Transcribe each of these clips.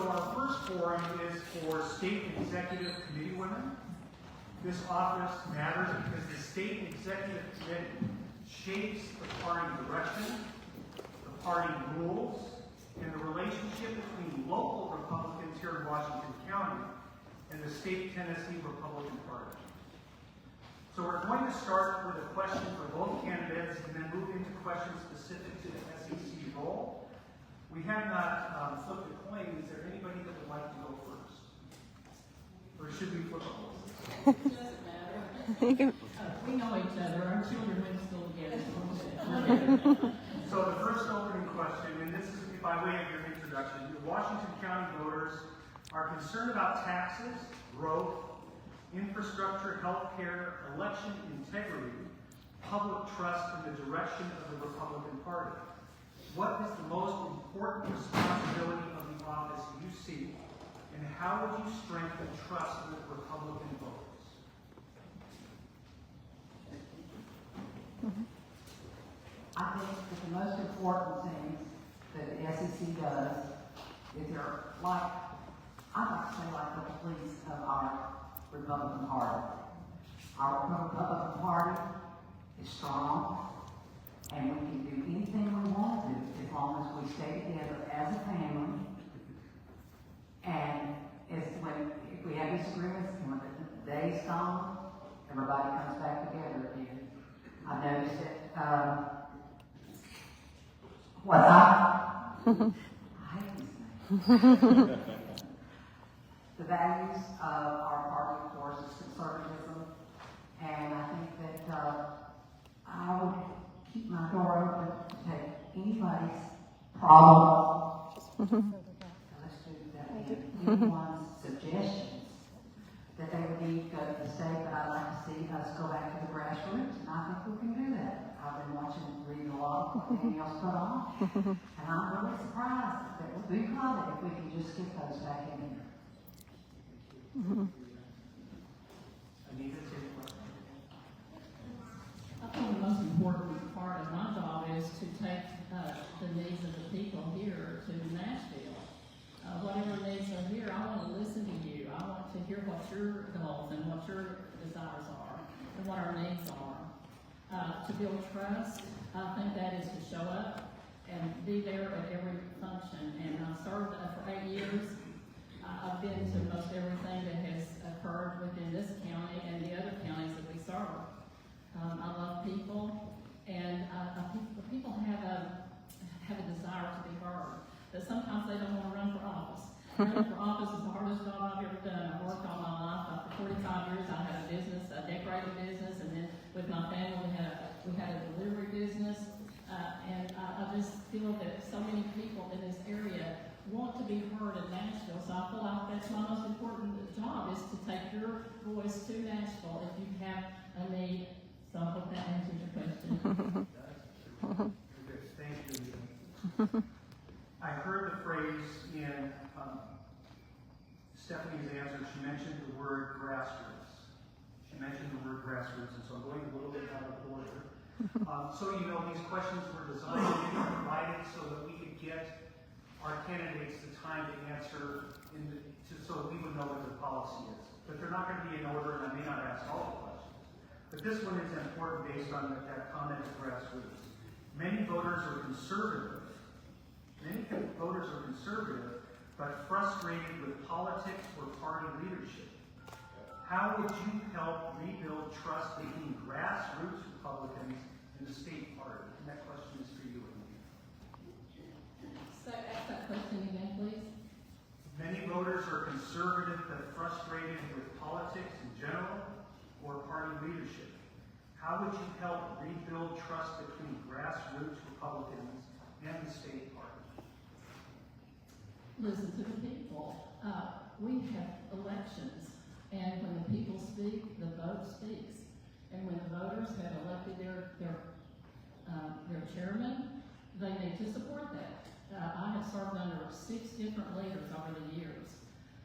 our first forum is for State Executive Committee women. This office matters because the State Executive Committee shapes the party direction, the party rules, and the relationship between local Republicans here in Washington County and the state Tennessee Republican Party. So we're going to start with a question for both candidates and then move into questions specific to the SEC role. We have not flipped a coin. Is there anybody that would like to go first? Or should we flip a coin? It doesn't matter. We know each other. Our children went to school together. So the first opening question, and this is by way of your introduction. The Washington County voters are concerned about taxes, growth, infrastructure, health care, election integrity, public trust in the direction of the Republican Party. What is the most important responsibility of the office you seek, and how would you strengthen trust with Republican voters? I think that the most important thing that the SEC does is they're like, I like to say like the police of our Republican Party. Our Republican Party is strong, and we can do anything we want to do as long as we stay together as a family. And if we have disagreements and when the day's gone, everybody comes back together again. I noticed that. What's up? I hate these things. The values of our party, of course, is conservatism, and I think that I would keep my door open to take anybody's problem. Let's do that. Anyone's suggestions that they would need to go to the state, but I'd like to see us go back to the grassroots, and I think we can do that. I've been reading a lot of what Danielle's put on, and I'm really surprised that we'll be proud if we can just get those back in here. Anita, take a question. I think the most important part of my job is to take the needs of the people here to Nashville. Whatever needs are here, I want to listen to you. I want to hear what your goals and what your desires are and what our needs are. To build trust, I think that is to show up and be there at every function. And I've served for 8 years. I've been to most everything that has occurred within this county and the other counties that we serve. I love people, and people have a desire to be heard. But sometimes they don't want to run for office. Running for office is the hardest job I've ever done. I've worked all my life. For 45 years, I had a business, a decorating business, and then with my family, we had a delivery business. And I just feel that so many people in this area want to be heard in Nashville. So I feel like that's my most important job, is to take your voice to Nashville if you have a need. So I hope that answers your question. Thank you. I heard the phrase in Stephanie's answer. She mentioned the word grassroots. And so I'm going a little bit out of order. So you know, these questions were designed and provided so that we could get our candidates the time to answer so we would know what their policy is. But they're not going to be in order, and I may not ask all the questions. But this one is important based on that comment of grassroots. Many voters are conservative, but frustrated with politics or party leadership. How would you help rebuild trust between grassroots Republicans and the state party? And that question is for you, Anita. So ask that question again, please. Many voters are conservative but frustrated with politics in general or party leadership. How would you help rebuild trust between grassroots Republicans and the state party? Listen to the people. We have elections, and when the people speak, the vote speaks. And when the voters have elected their chairman, they need to support that. I have served under 6 different leaders over the years,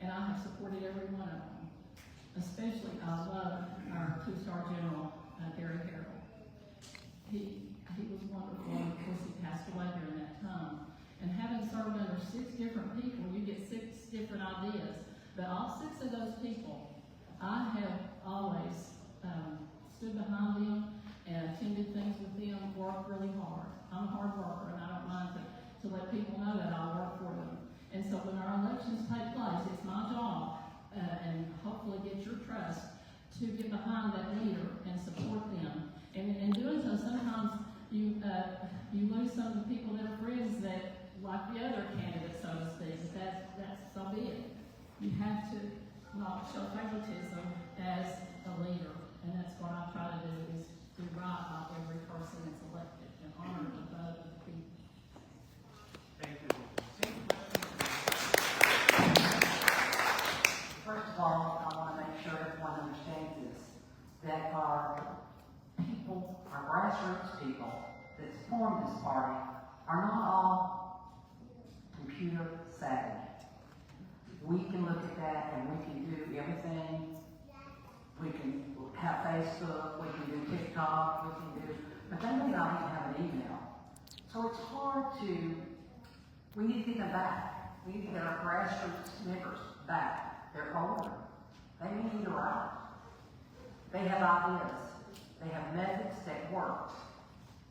and I have supported every one of them. Especially, I love our 2-star general, Gary Harrell. He was wonderful, and of course he passed away during that time. And having served served under 6 different people, you get 6 different ideas. But all 6 of those people, I have always stood behind them and attended things with them, worked really hard. I'm a hard worker, and I don't mind to let people know that I work for them. And so when our elections take place, it's my job, and hopefully get your trust, to get behind that leader and support them. And in doing so, sometimes you lose some of the people that are friends that like the other candidates, so to speak. But that's so be it. You have to not show favoritism as a leader, and that's what I try to do, is do right by every person that's elected and honor the vote of the people. Thank you. Same question. First of all, I want to make sure everyone understands this, that our people, our grassroots people that form this party are not all computer savvy. We can look at that and we can do everything. We can have Facebook, we can do TikTok, but they may not even have an email. So it's hard we need to get them back. We need to get our grassroots members back. They're older. They need to write. They have ideas. They have methods that work.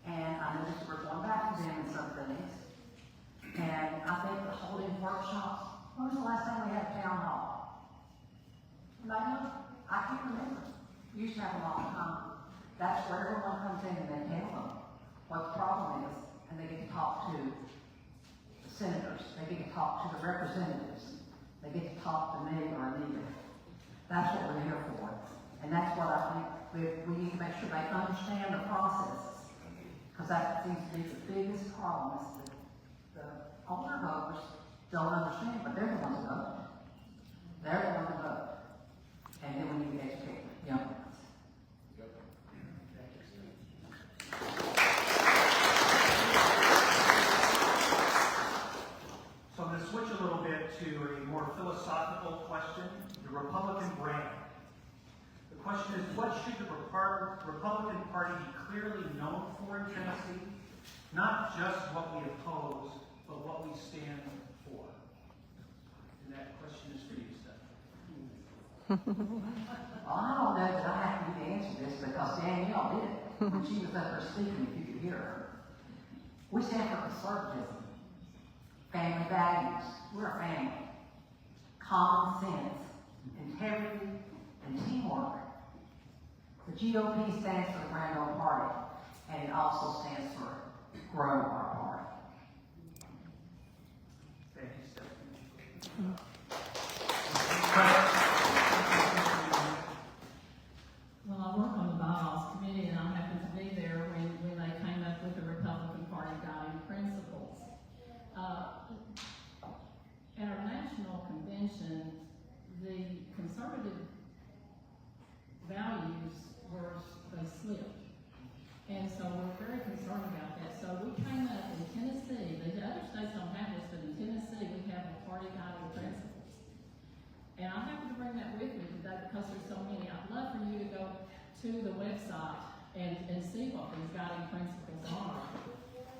And I noticed we're going back to them in some things. And I think the holding workshops, when was the last time we had a town hall? Anybody know? I can't remember. We used to have them all the time. That's where everyone comes in and they tell them what the problem is, and they get to talk to the senators, they get to talk to the representatives, they get to talk to me or Anita. That's what we're here for. And that's what I think we need to make sure they understand the processes. Because that seems to be the biggest problem, is that the older voters don't understand, but they're the ones that vote. They're the ones that vote. And then we need to educate the young ones. So I'm going to switch a little bit to a more philosophical question, the Republican brand. The question is, what should the Republican Party be clearly known for in Tennessee? Not just what we oppose, but what we stand for. And that question is for you, Stephanie. Well, I don't know that I have to answer this because Danielle did it. When she was up there speaking, if you could hear her. We stand for conservatism, family values. We're a family. Common sense, integrity, and teamwork. The GOP stands for the Grand Old Party, and it also stands for grow our party. Thank you, Stephanie. Well, I work on the bylaws committee, and I happened to be there when they came up with the Republican Party guiding principles. At our national convention, the conservative values they slipped. And so we're very concerned about that. So we came up in Tennessee, the other states don't have this, but in Tennessee we have a party guiding principles. And I happen to bring that with me today because there's so many. I'd love for you to go to the website and see what these guiding principles are.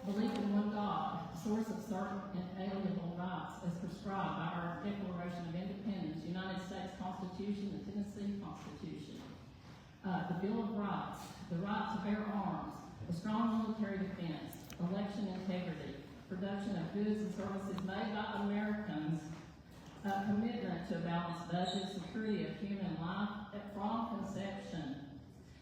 Believe in one God, source of certain inalienable rights as prescribed by our Declaration of Independence, United States Constitution, the Tennessee Constitution. The Bill of Rights, the right to bear arms, a strong military defense, election integrity, production of goods and services made by Americans, a commitment to a balanced budget, security of human life from conception,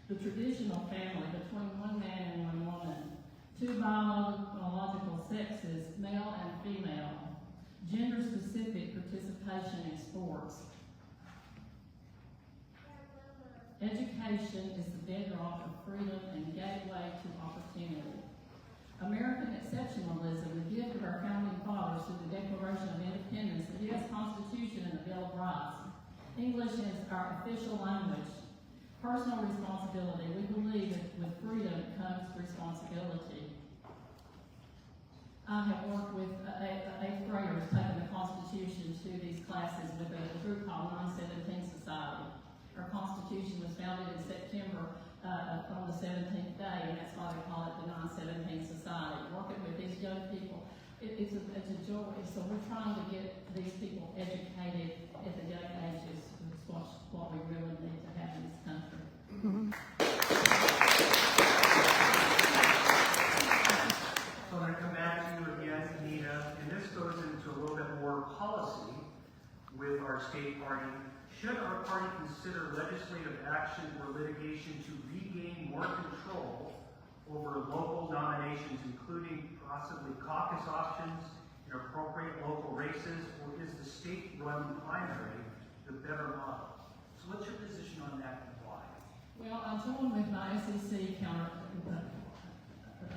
the traditional family between one man and one woman, 2 biological sexes, male and female, gender-specific participation in sports. Education is the bedrock of freedom and gateway to opportunity. American exceptionalism, the gift of our founding fathers through the Declaration of Independence, the U.S. Constitution, and the Bill of Rights. English is our official language. Personal responsibility. We believe that with freedom comes responsibility. I have worked with 8th graders taking the Constitution to these classes with a group called 917 Society. Our Constitution was founded in September on the 17th day, and that's why they call it the 917 Society. Working with these young people, it's a joy. So we're trying to get these people educated at the young ages. It's what we really need to have in this country. So I'm going to come back to you again, Nina, and this goes into a little bit more policy with our state party. Should our party consider legislative action or litigation to regain more control over local nominations, including possibly caucus options in appropriate local races, or is the state-run primary the better model? So what's your position on that and why? Well, I joined with my SEC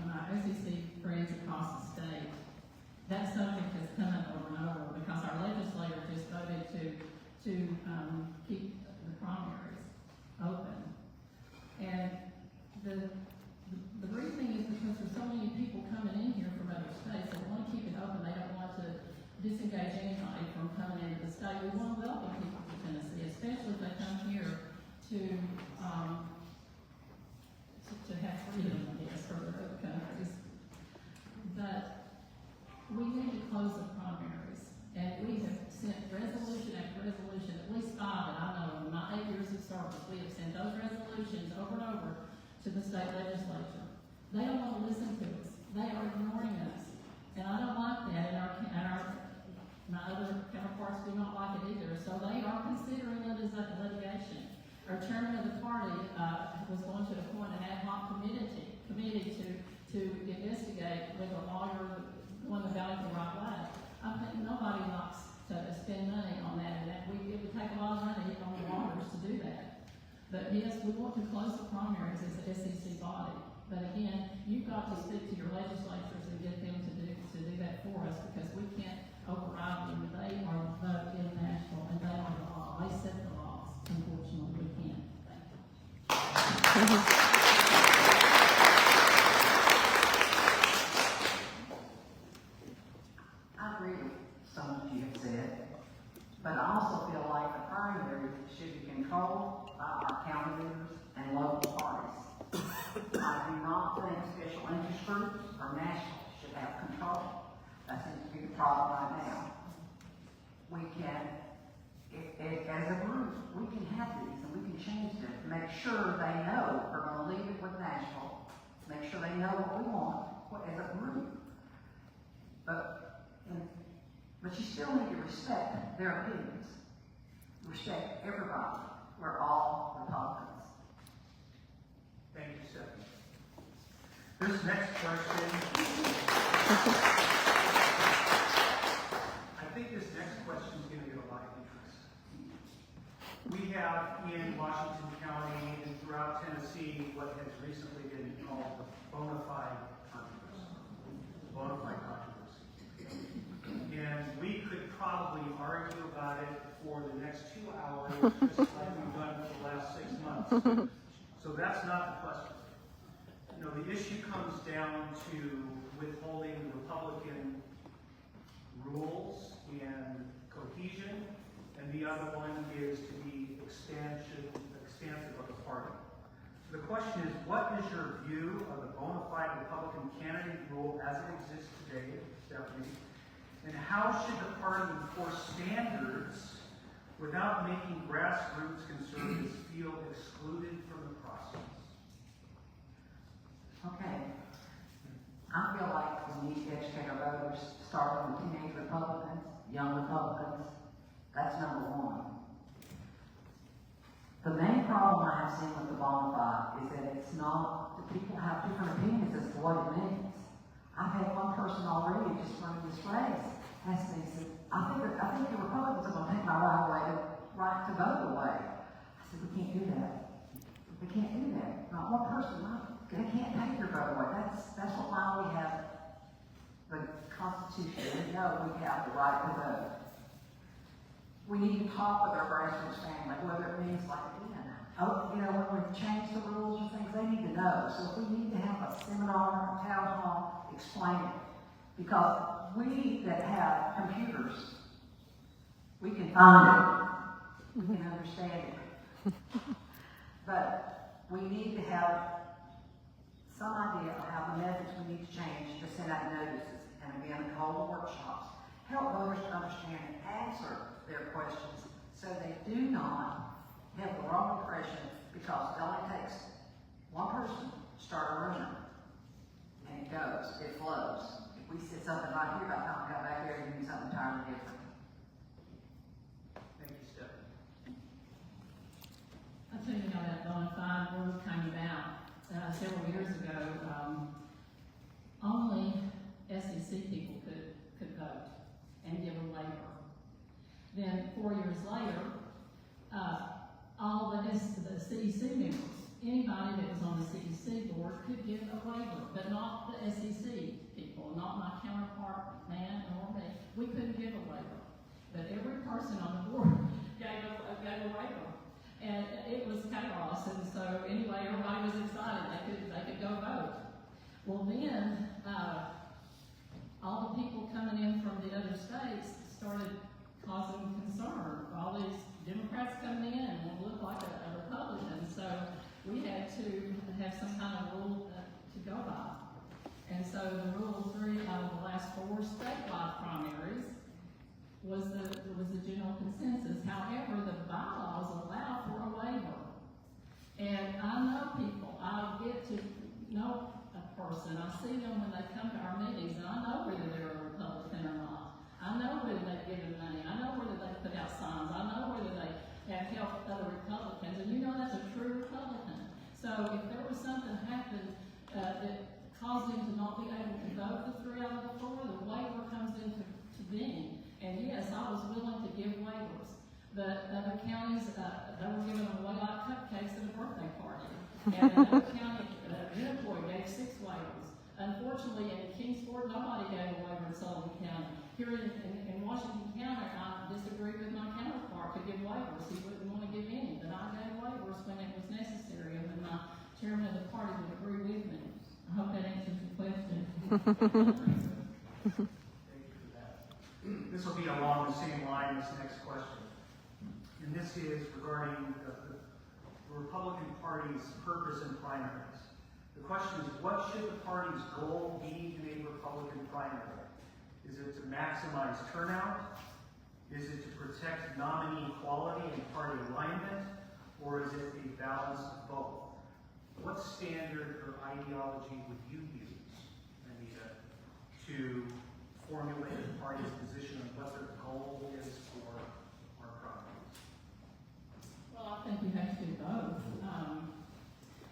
my SEC friends across the state. That subject has come up over and over because our legislature just voted to keep the primaries open. And the reasoning is because there's so many people coming in here from other states, they want to keep it open. They don't want to disengage anybody from coming into the state. We want to welcome people to Tennessee, especially if they come here to have freedom, I guess, for their other countries. But we need to close the primaries, and we have sent resolution after resolution, at least 5 that I know in my 8 years of service. We have sent those resolutions over and over to the state legislature. They don't want to listen to us. They are ignoring us, and I don't like that. My other counterparts do not like it either. So they are considering it as a litigation. Our chairman of the party was going to appoint an ad hoc committee to investigate whether a lawyer won the ballot the right way. I think nobody likes to spend money on that, and it would take a lot of money on the lawyers to do that. But yes, we want to close the primaries as an SEC body. But again, you've got to speak to your legislatures and get them to do that for us, because we can't override them. They are the vote in Nashville, and they are the law. They set the laws. Unfortunately, we can't. Thank you. I agree with some of you have said, but I also feel like the primary should be controlled by our county leaders and local parties. I do not think special interest groups or national should have control. That seems to be the problem right now. We can, as a group, we can have these and we can change them. Make sure they know we're going to leave it with Nashville. Make sure they know what we want as a group. But you still need to respect their opinions. Respect everybody. We're all Republicans. Thank you, Stephanie. This next question, I think this next question is going to get a lot of interest. We have in Washington County and throughout Tennessee what has recently been called the bona fide controversy. Bona fide controversy. And we could probably argue about it for the next 2 hours, just like we've done for the last 6 months. So that's not the question. You know, the issue comes down to withholding Republican rules and cohesion, and the other one is to be expansive of the party. So the question is, what is your view of the bona fide Republican candidate rule as it exists today, Stephanie? And how should the party enforce standards without making grassroots conservatives feel excluded from the process? Okay. I feel like we need to educate our voters, starting with teenage Republicans, young Republicans. That's number one. The main problem I have seen with the bona fide is that it's not, the people have different opinions as to what it means. I've had one person already just running this race ask me, said, I think the Republicans are going to take my right to vote away. I said, we can't do that. We can't do that. Not one person. They can't take your vote away. That's why we have the Constitution. We know we have the right to vote. We need to talk with our grassroots family, whether it means like, when we change the rules or things, they need to know. So if we need to have a seminar, a town hall, explain it. Because we that have computers, we can find it. We can understand it. But we need to have some idea of how the methods we need to change to send out notices and again, hold workshops. Help voters to understand and answer their questions so they do not have the wrong impression, because it only takes one person to start a rumor. And it goes, it flows. If we said something right here about talking about back there, it means something entirely different. Thank you, Stephanie. I'll tell you how that bona fide rule came about. Several years ago, only SEC people could vote and give a waiver. Then 4 years later, all the CEC members, anybody that was on the CEC board could give a waiver, but not the SEC people, not my counterpart, man, or me. We couldn't give a waiver, but every person on the board gave a waiver. And it was chaos, and so anyway, everybody was excited. They could go vote. Well, then all the people coming in from the other states started causing concern. All these Democrats coming in and look like a Republican, so we had to have some kind of rule to go by. And so the rule 3 out of the last 4 statewide primaries was the general consensus. However, the bylaws allow for a waiver. And I know people, I get to know a person, I see them when they come to our meetings, and I know whether they're a Republican or not. I know whether they've given money, I know whether they put out signs, I know whether they have helped other Republicans, and you know that's a true Republican. So if there was something happened that caused them to not be able to vote for 3 out of the 4, the waiver comes into being. And yes, I was willing to give waivers, but other counties, they were giving away like cupcakes at a birthday party. And another county, Unicoi gave 6 waivers. Unfortunately, in Kingsport, nobody gave a waiver in Sullivan County. Here in Washington County, I disagree with my counterpart to give waivers. He wouldn't want to give any, but I gave waivers when it was necessary, and when my chairman of the party would agree with me. I hope that answers your question. This will be along the same line, this next question. And this is regarding the Republican Party's purpose in primaries. The question is, what should the party's goal be in a Republican primary? Is it to maximize turnout? Is it to protect nominee equality and party alignment? Or is it a balance of both? What standard or ideology would you use, Anita, to formulate the party's position on what their goal is for our primaries? Well, I think you have to do both.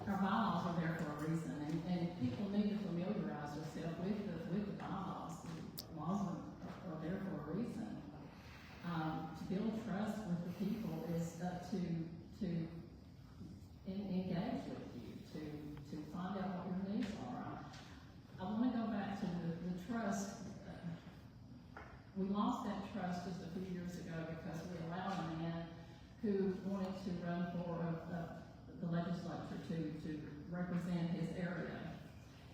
Our bylaws are there for a reason, and people need to familiarize themselves with the bylaws. The laws are there for a reason. To build trust with the people is to engage with you, to find out what your needs are. I want to go back to the trust. We lost that trust just a few years ago because we allowed a man who wanted to run for the legislature to represent his area.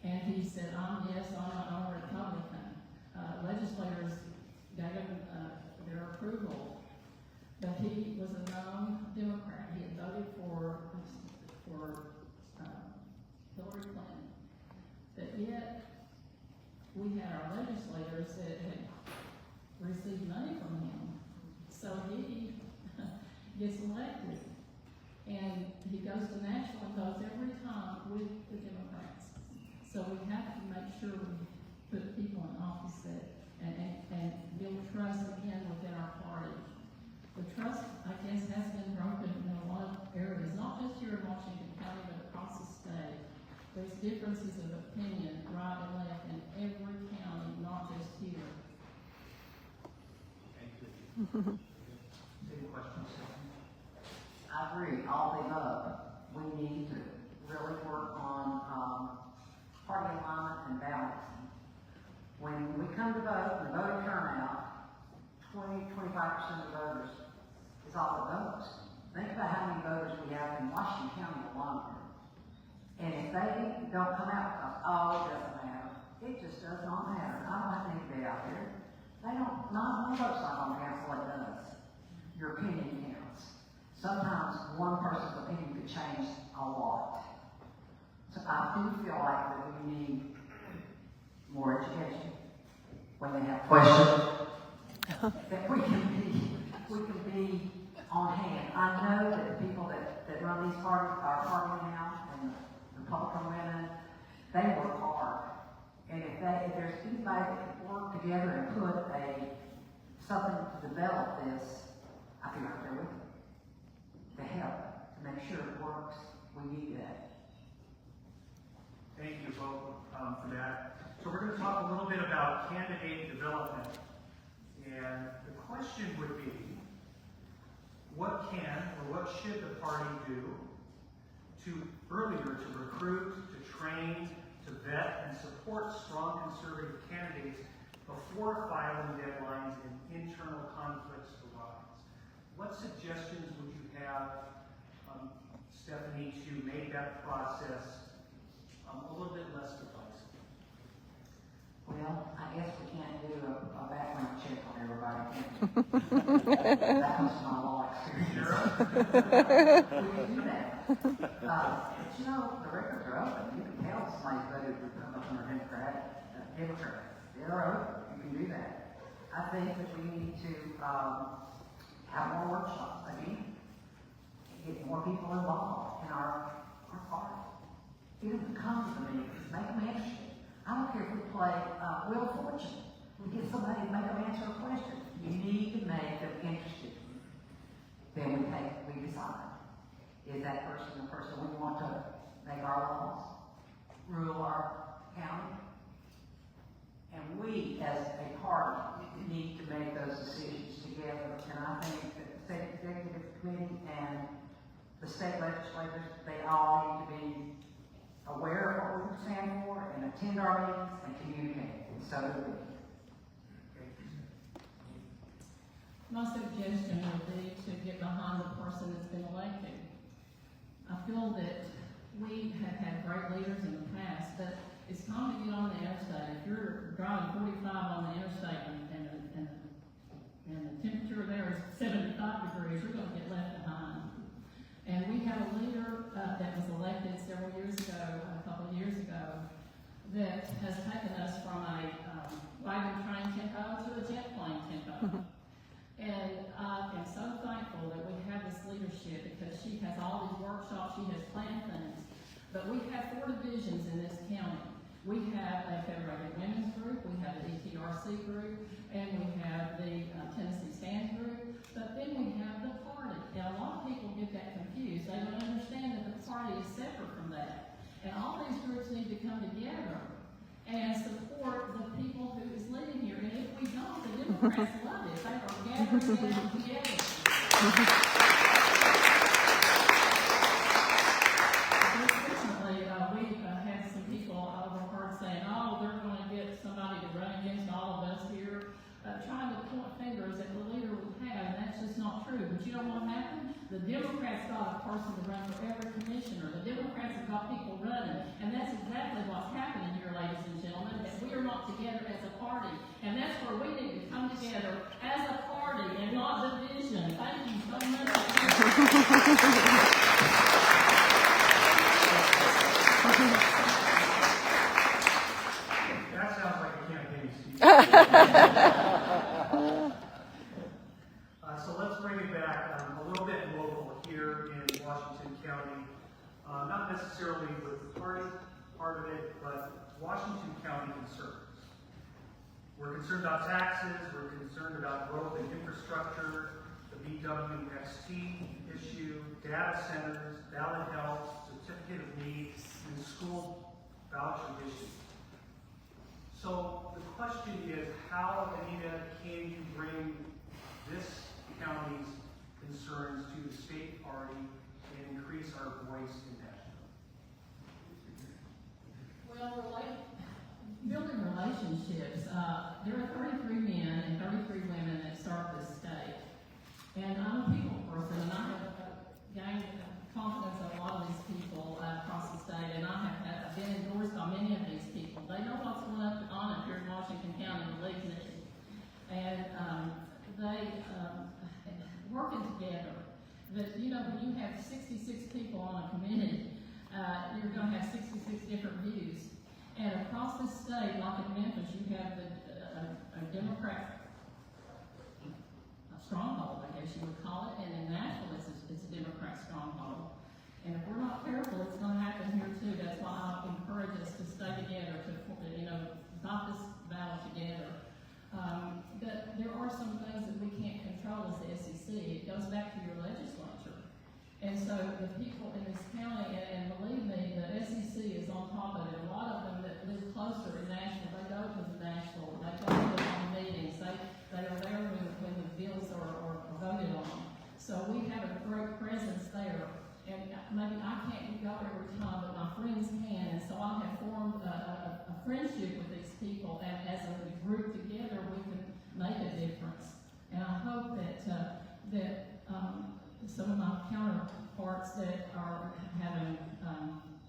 And he said, I'm a Republican. Legislators gave him their approval, but he was a known Democrat. He had voted for Hillary Clinton. But yet, we had our legislators that had received money from him. So he gets elected. And he goes to national and votes every time with the Democrats. So we have to make sure we put people in office that and build trust again within our party. The trust, I guess, has been broken in a lot of areas, not just here in Washington County, but across the state. There's differences of opinion, right and left, in every county, not just here. Thank you. Any questions? I agree, all the above. We need to really work on party alignment and balancing. When we come to vote, the voter turnout, 20-25% of the voters is off the votes. Think about how many voters we have in Washington County alone. And if they don't come out because, it doesn't matter. It just does not matter. I don't have anybody out there. They don't, not one vote's not on council, it does. Your opinion counts. Sometimes one person's opinion could change a lot. So I do feel like that we need more education, when they have questions, that we can be on hand. I know that the people that run these parties, our party now, and the Republican women, they work hard. And if there's anybody that can work together and put something to develop this, I feel like they're with it. To help, to make sure it works, we need that. Thank you both for that. So we're going to talk a little bit about candidate development. And the question would be, what can or what should the party do to recruit, to train, to vet, and support strong conservative candidates before filing deadlines and internal conflicts arise? What suggestions would you have, Stephanie, to make that process a little bit less divisive? Well, I guess we can't do a background check on everybody, can we? That was my law experience. We can do that. But you know, the records are open. You can tell somebody's voted for Republican or Democrat. They're open. You can do that. I think that we need to have more workshops again. Get more people involved in our party. Get them to come to the meetings. Make them interested. I don't care if we play Wheel of Fortune. We get somebody to make them answer a question. You need to make them interested. Then we decide. Is that person the person we want to make our laws, rule our county? And we, as a party, need to make those decisions together. And I think that the state executive committee and the state legislators, they all need to be aware of what we stand for and attend our meetings and communicate. And so do we. My suggestion would be to get behind the person that's been elected. I feel that we have had great leaders in the past, but it's time to get on the interstate. If you're driving 45 on the interstate and the temperature there is 75 degrees, you're going to get left behind. And we have a leader that was elected several years ago, a couple of years ago, that has taken us from a wagon train tempo to a jet plane tempo. And I am so thankful that we have this leadership because she has all these workshops, she has planned things. But we have 4 divisions in this county. We have a Federated Women's Group, we have the ETRC group, and we have the Tennessee Stands group. But then we have the party. Now, a lot of people get that confused. They don't understand that the party is separate from that. And all these groups need to come together and support the people who is leading here. And if we don't, the Democrats love it. They are gathering together. Recently, we had some people overheard saying, oh, they're going to get somebody to run against all of us here, trying to point fingers at the leader we have, and that's just not true. But you know what happened? The Democrats got a person to run for every commissioner. The Democrats have got people running, and that's exactly what's happening here, ladies and gentlemen, that we are not together as a party. And that's where we need to come together as a party and not division. Thank you so much. That sounds like a campaign speech. So let's bring it back a little bit local here in Washington County. Not necessarily with the party part of it, but Washington County concerns. We're concerned about taxes, we're concerned about growth in infrastructure, the BWXT issue, data centers, ballot health, certificate of need, and school voucher issues. So the question is, how, Anita, can you bring this county's concerns to the state party and increase our voice in Nashville? Well, building relationships. There are 33 men and 33 women that serve this state. And I'm a people person, and I have gained confidence in a lot of these people across the state, and I've been endorsed by many of these people. They know what's going on up here in Washington County, believe me. And they working together. But you know, when you have 66 people on a committee, you're going to have 66 different views. And across the state, like in Memphis, you have a Democrat stronghold, I guess you would call it, and in Nashville, it's a Democrat stronghold. And if we're not careful, it's going to happen here too. That's why I encourage us to stay together, to fight this battle together. But there are some things that we can't control as the SEC. It goes back to your legislature. And so the people in this county, and believe me, the SEC is on top of it. A lot of them that live closer in Nashville, they go to the Nashville, they go to the meetings, they are there when the bills are voted on. So we have a great presence there. And maybe I can't go every time, but my friends can. And so I have formed a friendship with these people, and as a group together, we can make a difference. And I hope that some of my counterparts that are having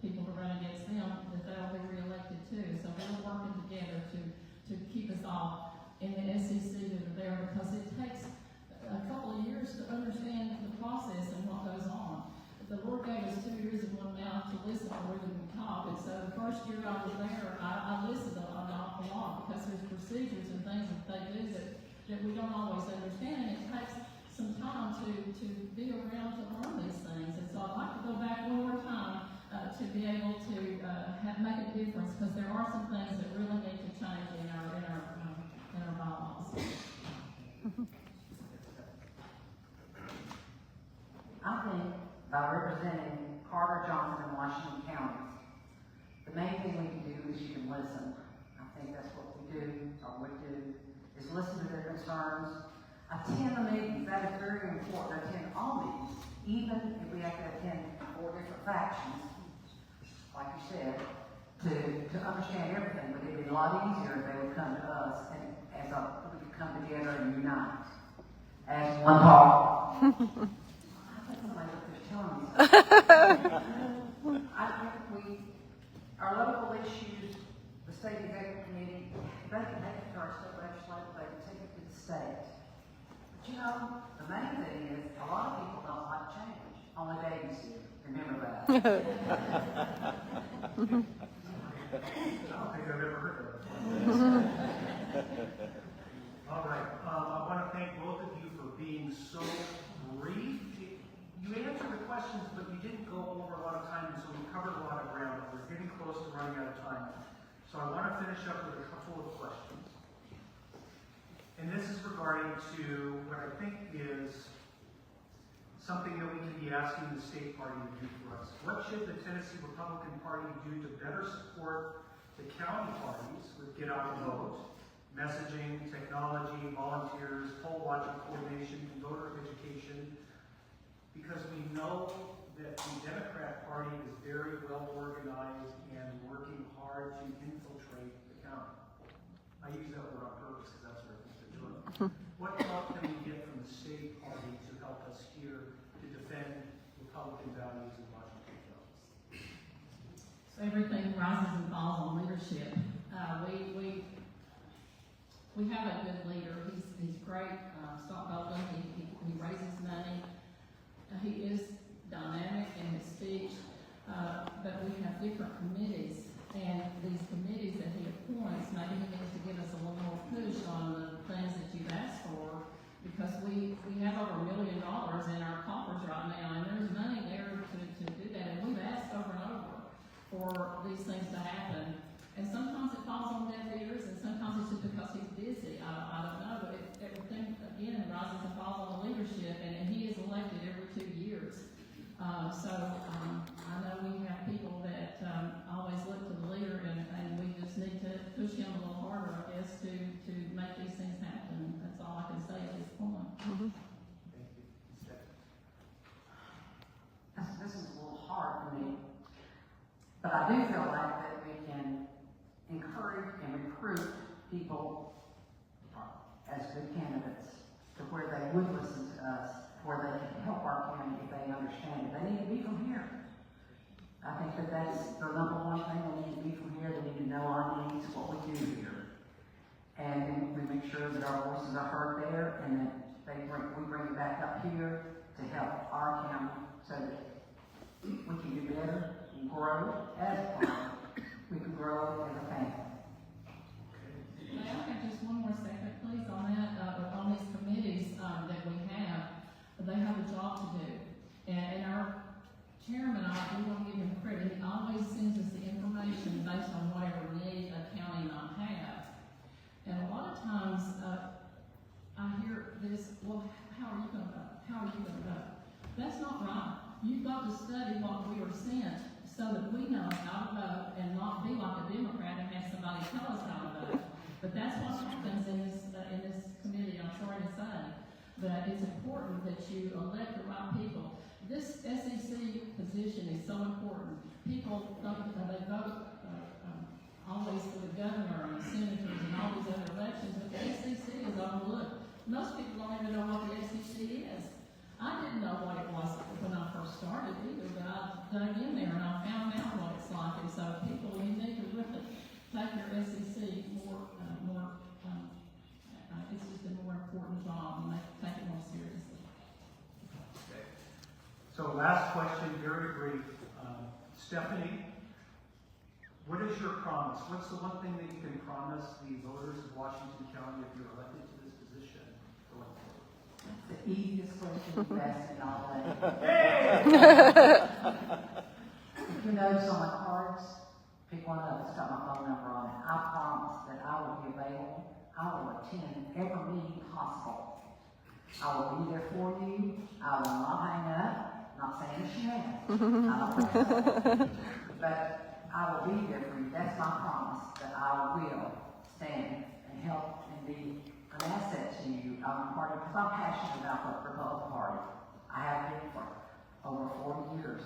people to run against them, that they'll be reelected too. So we're working together to keep us all in the SEC that are there, because it takes a couple of years to understand the process and what goes on. The Lord gave us 2 years and 1 mouth to listen to where we talk. And so the first year I was there, I listened an awful lot, because there's procedures and things that they do that we don't always understand. And it takes some time to be around to learn these things. And so I'd like to go back one more time to be able to make a difference, because there are some things that really need to change in our bylaws. I think by representing Carter, Johnson, and Washington counties, the main thing we can do is you can listen. I think that's what we do, or would do, is listen to their concerns. Attend the meetings. That is very important. Attend all meetings, even if we have to attend 4 different factions, like you said, to understand everything. But it'd be a lot easier if they would come to us and we could come together and unite as one ball. I think somebody up there's telling me something. I think our local issues, the state executive committee, they can take it to our state legislature, they can take it to the state. But the main thing is, a lot of people don't like change. Only babies do. Remember that. I don't think I've ever heard of it. All right. I want to thank both of you for being so brief. You answered the questions, but you didn't go over a lot of time, and so we covered a lot of ground. We're getting close to running out of time. So I want to finish up with a couple of questions. And this is regarding to what I think is something that we can be asking the state party to do for us. What should the Tennessee Republican Party do to better support the county parties with Get Out and Vote, messaging, technology, volunteers, poll watching coordination, and voter education? Because we know that the Democrat Party is very well organized and working hard to infiltrate the county. I use that word on purpose because that's what I think they're doing. What help can we get from the state party to help us here to defend Republican values in Washington County? So everything rises and falls on leadership. We have a good leader. He's great. Scott Bolden, he raises money. He is dynamic in his speech, but we have different committees, and these committees that he appoints, maybe he needs to give us a little more push on the things that you've asked for, because we have over $1 million in our coffers right now, and there's money there to do that, and we've asked over and over for these things to happen. And sometimes it falls on deaf ears, and sometimes it's just because he's busy. I don't know, but everything, again, rises and falls on the leadership, and he is elected every 2 years. I know we have people that always look to the leader, and we just need to push him a little harder, I guess, to make these things happen. That's all I can say at this point. Thank you. This is a little hard for me, but I do feel like that we can encourage and recruit people as good candidates to where they would listen to us, where they can help our county if they understand it. They need to be from here. I think that that's the number one thing. They need to be from here. They need to know our needs, what we do here. And we make sure that our voices are heard there, and that we bring it back up here to help our county so that we can do better and grow as a county. We can grow as a family. May I have just one more second? so that we know how to vote and not be like a Democrat and have somebody tell us how to vote. But that's what happens in this committee, I'm sorry to say. But it's important that you elect the right people. This SEC position is so important. People think that they vote always for the governor and senators and all these other elections, but the SEC is overlooked. Most people don't even know what the SEC is. I didn't know what it was when I first started either, but I dug in there and I found out what it's like. And so people, you need to really take your SEC more, it's just a more important job and take it more seriously. Okay. So last question, very brief. Stephanie, what is your promise? What's the one thing that you can promise the voters of Washington County if you're elected to this position going forward? It's the easiest question you've asked in all day. You notice on my cards, pick one up, it's got my phone number on it. I promise that I will be available. I will attend every meeting possible. I will be there for you. I will not hang up. Not saying that you have. But I will be there for you. That's my promise, that I will stand and help and be an asset to you. I'm a part of, because I'm passionate about the Republican Party. I have been for over 40 years.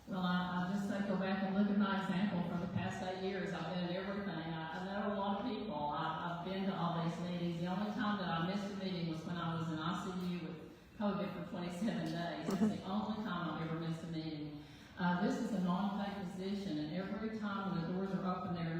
Well, I just say go back and look at my example from the past 8 years. I've done everything. I know a lot of people. I've been to all these meetings. The only time that I missed a meeting was when I was in ICU with COVID for 27 days. That's the only time I've ever missed a meeting. This is a non-paid position, and every time when the doors are open there